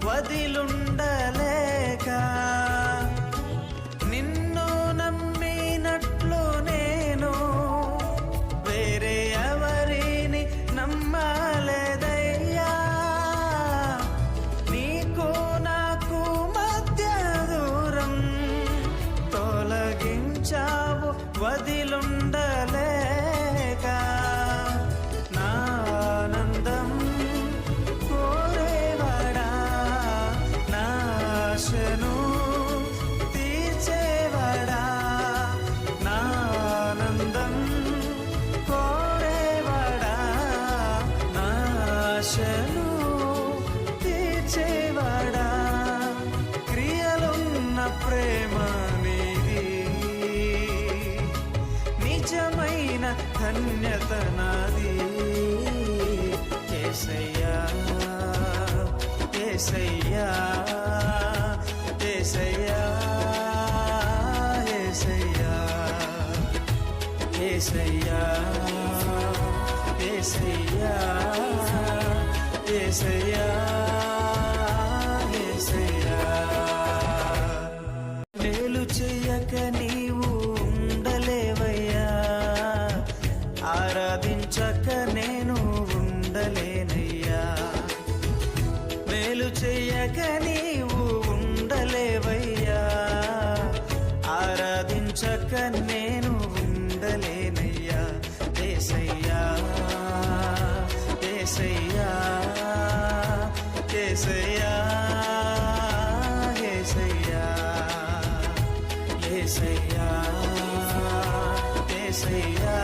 వదిలుండలేక నిన్ను నమ్మినట్లు నేను వేరే ఎవరిని నమ్మలేదయ్యా. నీకు నాకు మధ్య దూరం తొలగించావు వదిలుండలేక. నా ఆనందం కోరేవాడా, నా ఆశను తీర్చేవాడా, నా ఆనందం కోరేవాడా, నా ఆశను తీర్చేవాడా. క్రియలున్న ప్రేమ నీది, నిజమైన ధన్యత నాది. యేసయ్యా యేసయ్యా యేసయ్యా యేసయ్యా యేసయ్యా యేసయ్యా యేసయ్యా యేసయ్యా. మేలు చెయ్యక నీవు ఉండలేవయ్యా, ఆరాధించక నేను ఉండలేనయ్యా. మేలు చెయ్యక నీవు ఉండలేవయ్యా, ఆరాధించక నేను ఉండలేనయ్యా. యేసయ్యా యేసయ్యా యేసయ్యా యేసయ్యా యేసయ్యా యేసయ్యా